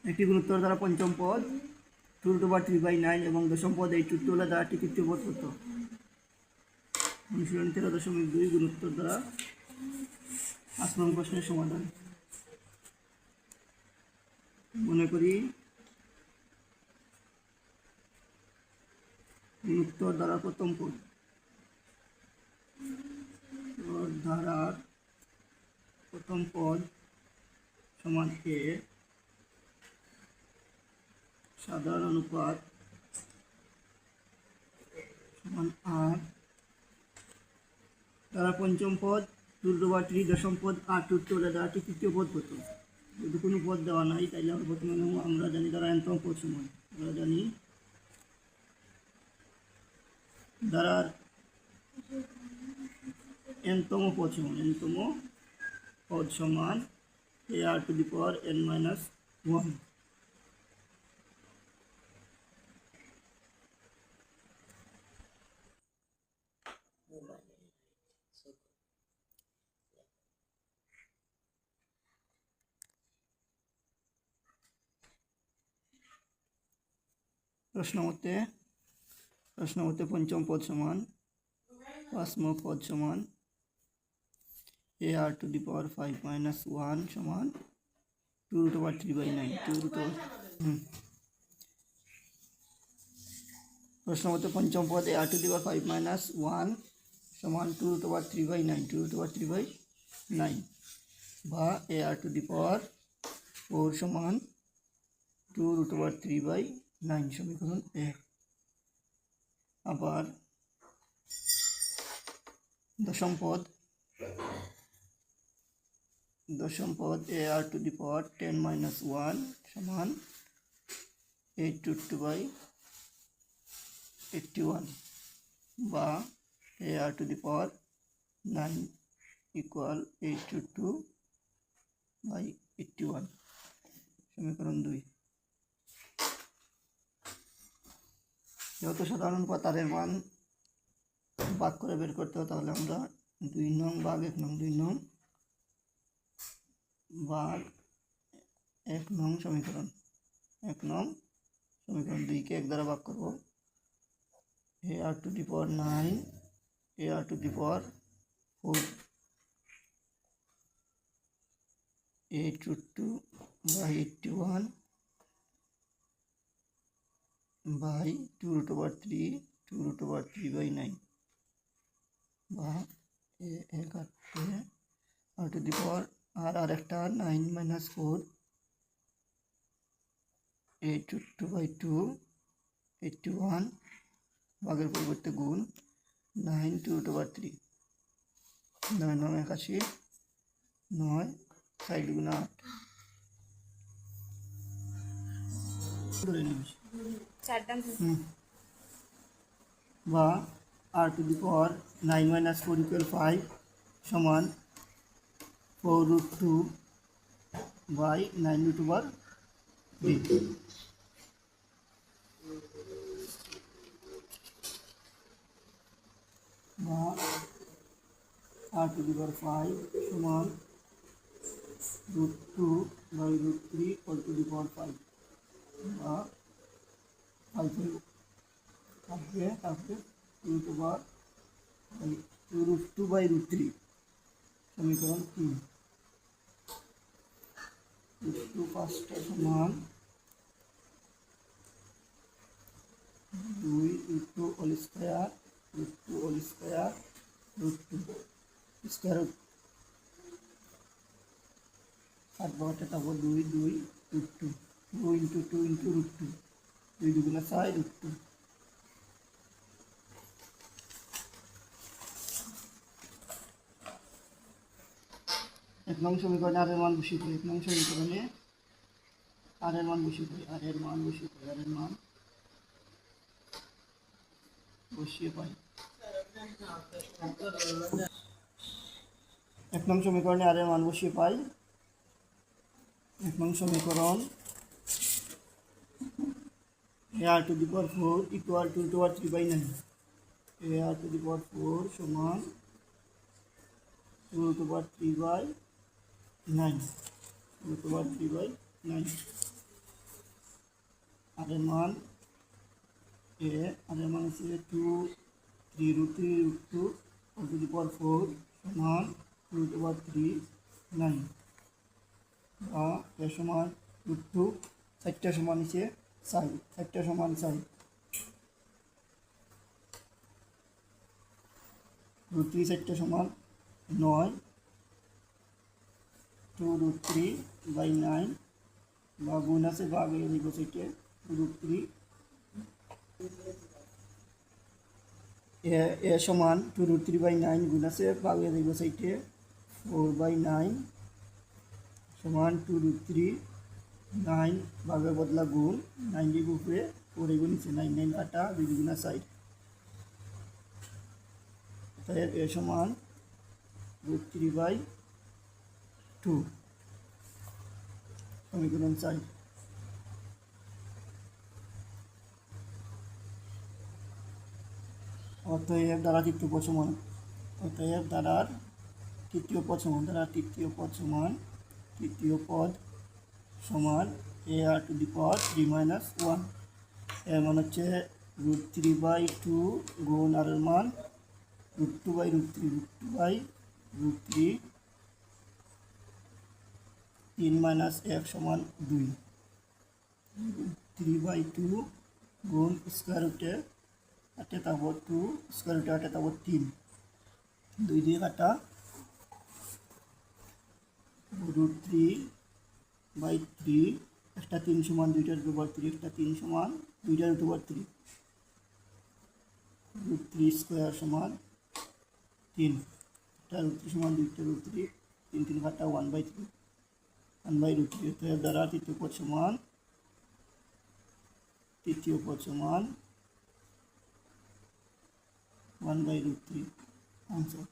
একটি গুণোত্তর দ্বারা পঞ্চম পদ 2√3/9 এবং দশম পদ 8 হলে দ্বারাটি তৃতীয় পদ কত? অনুশীলন 13.2 গুণোত্তর দ্বারা 5 নং প্রশ্নের সমাধান। মনে করি গুণোত্তর দ্বারা প্রথম পদ ধারার প্রথম পদ সমান a সাধারণ অনুপাত সমান r দ্বারা পঞ্চম পদ 2√3 দশম পদ 8 হলে দ্বারাটি তৃতীয় পদ কত? যদি কোনো পদ দেওয়া নাই তাইলে আমরা প্রথমে আমরা জানি দ্বারা nতম পদ সমান, আমরা জানি দ্বারার nতম পদ সমান ar⁻n-1। প্রশ্ন মতে পঞ্চম পদ সমান 5ম পদ সমান ar⁵ সমান 2√3/9। প্রশ্ন মতে পঞ্চম পদ ar⁵ সমান 2√3/9 বা ar⁴ সমান 2√3/9 সমীকরণ 1। আবার দশম পদ ar⁻10-1 সমান 8√2/81 বা ar⁴9 = 8√2/81 সমীকরণ 2। যেহেতু সাধারণ অনুপাত r এর মান ভাগ করে বের করতে হয়, তাহলে আমরা 2 নং ভাগ 1 নং 2 নং ভাগ 1 নং সমীকরণ 2কে 1 দ্বারা ভাগ করব। ar⁴9 ar⁴4 8√2/81 by 2√3/9 বা আর একটা 9 - 4 8√2/2 81 ভাগের পরিবর্তে গুণ 9 2√3 9 9 81 9 সাইড গুণ 8 বা r⁴9 - 4 = 5 সমান 4√2/9√3 বা r⁵ সমান √2/√3 = 5 বা 2√2/√3 সমীকরণ 3। √2 সমান 2√2² স্কয়ার 2 2 √2 2 × 2 × √2 2 2 × 4 √2। এক নং সমীকরণে আর এর মান বসিয়ে দিই। আর এর মান বসিয়ে পাই। এক নং সমীকরণে আর এর মান বসিয়ে পাই। এক নং সমীকরণ ar⁴ = 2√3/9 ar⁴ সমান 2√3/9 আর এর মান আর এর মান হচ্ছে 2 3 √3 √2 all to the power 4 সমান 2 √3 9 বা এর সমান √2 4টা সমান হচ্ছে 4টা সমান 4 √3 4টা সমান 9 2 √3/9 বা গুণ আছে ভাগ হয়ে দিব সেটা √3 এ সমান 2 √3/9 গুণ আছে ভাগ হয়ে দিব সেটা 4/9 সমান 2 √3 9 ভাগের বদলা গুণ 9 দিব উপরে 4 গুণ নিচে 9 9 কাটা 2 গুণা 4 তাই এ সমান √3/2 সমীকরণ 4 অতএব দ্বারা তৃতীয় পদ সমান অতএব দ্বারার তৃতীয় পদ সমান তৃতীয় পদ সমান a r to the power 3 - 1 এর মান হচ্ছে √3/2 গুণ আর এর মান √2/√3 3 - 1 সমান 2 3/2 গুণ স্কোয়ার রুটে 8 তারপর 2 স্কোয়ার রুটে 8 তারপর 3 2 দিয়ে কাটা √3/3 একটা 3 সমান 2টার উপর 3 একটা 3 সমান 2টার উপর 3 √3 স্কোয়ার সমান 3 একটা √3 সমান 2টা √3 3 3 কাটা 1/3 1/√3 তো এর দ্বারা তৃতীয় পদ সমান 1/√3 আনসার